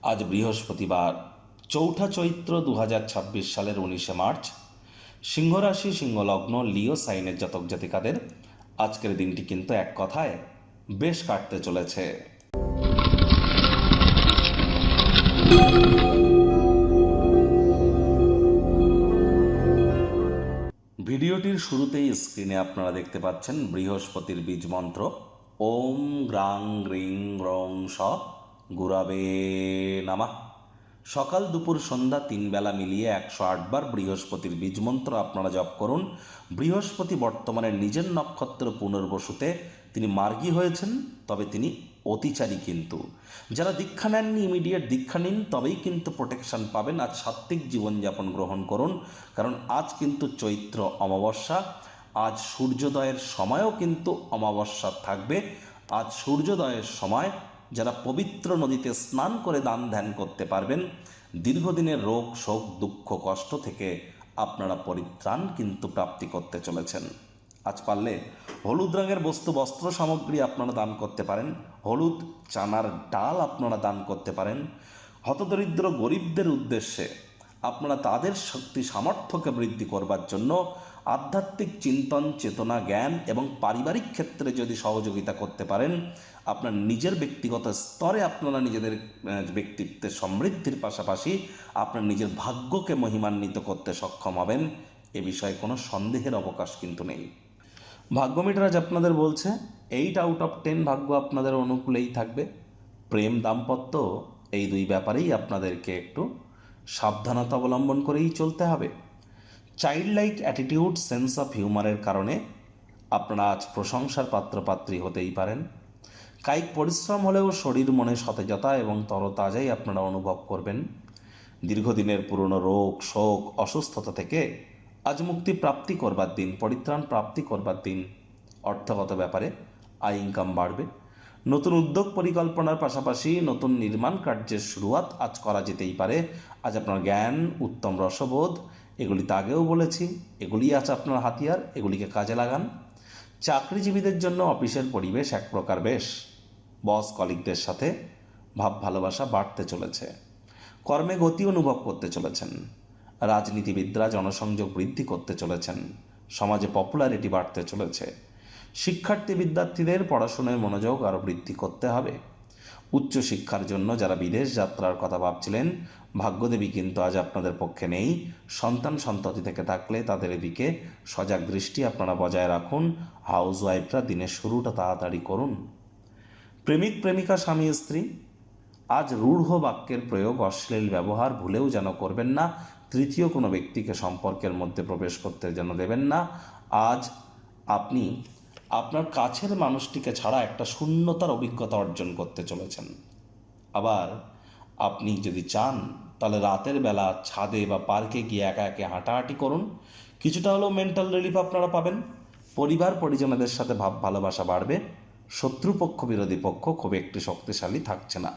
আজ বৃহস্পতিবার, চৌঠা চৈত্র 2026 সালের 19শে মার্চ। সিংহ রাশি, সিংহ লগ্ন, লিও সাইনের জাতক জাতিকাদের আজকের দিনটি কিন্তু এক কথায় বেশ কাটতে চলেছে। ভিডিওটির শুরুতেই স্ক্রিনে আপনারা দেখতে পাচ্ছেন বৃহস্পতির বীজ মন্ত্র ওম গ্রাং গ্রিং গ্রং স গুরাবে নামা। সকাল দুপুর সন্ধ্যা 3 বেলা মিলিয়ে 108 বার বৃহস্পতির বীজ মন্ত্র আপনারা জপ করুন। বৃহস্পতি বর্তমানে নিজের নক্ষত্র পুনর্বসুতে তিনি মার্গী হয়েছেন, তবে তিনি অতিচারী। কিন্তু যারা দীক্ষা নেননি ইমিডিয়েট দীক্ষা নিন, তবেই কিন্তু প্রোটেকশন পাবেন। আজ সাত্ত্বিক জীবনযাপন গ্রহণ করুন, কারণ আজ কিন্তু চৈত্র অমাবস্যা। আজ সূর্যোদয়ের সময়ও কিন্তু অমাবস্যা থাকবে। আজ সূর্যোদয়ের সময় যারা পবিত্র নদীতে স্নান করে দান ধ্যান করতে পারবেন, দীর্ঘদিনের রোগ শোক দুঃখ কষ্ট থেকে আপনারা পরিত্রাণ কিন্তু প্রাপ্তি করতে চলেছেন। আজ পারলে হলুদ রঙের বস্তু বস্ত্র সামগ্রী আপনারা দান করতে পারেন। হলুদ চানার ডাল আপনারা দান করতে পারেন। হতদরিদ্র গরিবদের উদ্দেশ্যে আপনারা তাদের শক্তি সামর্থ্যকে বৃদ্ধি করবার জন্য আধ্যাত্মিক চিন্তন চেতনা জ্ঞান এবং পারিবারিক ক্ষেত্রে যদি সহযোগিতা করতে পারেন, আপনার নিজের ব্যক্তিগত স্তরে আপনারা নিজেদের ব্যক্তিত্বের সমৃদ্ধির পাশাপাশি আপনার নিজের ভাগ্যকে মহিমান্বিত করতে সক্ষম হবেন। এ বিষয়ে কোনো সন্দেহের অবকাশ কিন্তু নেই। ভাগ্য মিটার আজ আপনাদের বলছে 8 আউট অফ 10 ভাগ্য আপনাদের অনুকূলেই থাকবে। প্রেম দাম্পত্য এই দুই ব্যাপারেই আপনাদেরকে একটু সাবধানতা অবলম্বন করেই চলতে হবে। Child like attitude sense of হিউমারের কারণে আপনারা আজ প্রশংসার পাত্রপাত্রী হতেই পারেন। কায়িক পরিশ্রম হলেও শরীর মনে সতেজতা এবং তরতাজাই আপনারা অনুভব করবেন। দীর্ঘদিনের পুরনো রোগ শোক অসুস্থতা থেকে আজ মুক্তি প্রাপ্তি করবার দিন, পরিত্রাণ প্রাপ্তি করবার দিন। অর্থগত ব্যাপারে আয় ইনকাম বাড়বে। নতুন উদ্যোগ পরিকল্পনার পাশাপাশি নতুন নির্মাণ কার্যের শুরুয়াত আজ করা যেতেই পারে। আজ আপনার জ্ঞান উত্তম রসবোধ, এগুলি তো আগেও বলেছি, এগুলি আজ আপনার হাতিয়ার, এগুলিকে কাজে লাগান। চাকরিজীবীদের জন্য অফিসের পরিবেশ এক প্রকার বেশ। বস কলিগদের সাথে ভাব ভালোবাসা বাড়তে চলেছে। কর্মে গতি অনুভব করতে চলেছেন। রাজনীতিবিদরা জনসংযোগ বৃদ্ধি করতে চলেছেন। সমাজে পপুলারিটি বাড়তে চলেছে। শিক্ষার্থী বিদ্যার্থীদের পড়াশোনায় মনোযোগ আরও বৃদ্ধি করতে হবে। উচ্চশিক্ষার জন্য যারা বিদেশ যাত্রার কথা ভাবছিলেন, ভাগ্যদেবী কিন্তু আজ আপনাদের পক্ষে নেই। সন্তান সন্ততি থেকে থাকলে তাদের এদিকে সজাগ দৃষ্টি আপনারা বজায় রাখুন। হাউসওয়াইফরা দিনের শুরুটা তাড়াতাড়ি করুন। প্রেমিক প্রেমিকা স্বামী স্ত্রী আজ রূঢ় বাক্যের প্রয়োগ অশ্লীল ব্যবহার ভুলেও যেন করবেন না। তৃতীয় কোনো ব্যক্তিকে সম্পর্কের মধ্যে প্রবেশ করতে যেন দেবেন না। আজ আপনি আপনার কাছের মানুষটিকে ছাড়া একটা শূন্যতার অভিজ্ঞতা অর্জন করতে চলেছেন। আবার আপনি যদি চান তাহলে রাতের বেলা ছাদে বা পার্কে গিয়ে একা একা হাঁটাহাঁটি করুন। কিছুটা হলেও মেন্টাল রিলিফ আপনারা পাবেন। পরিবার পরিজনদের সাথে ভাব ভালোবাসা বাড়বে। শত্রুপক্ষ বিরোধী পক্ষ খুব একটি শক্তিশালী থাকছে না।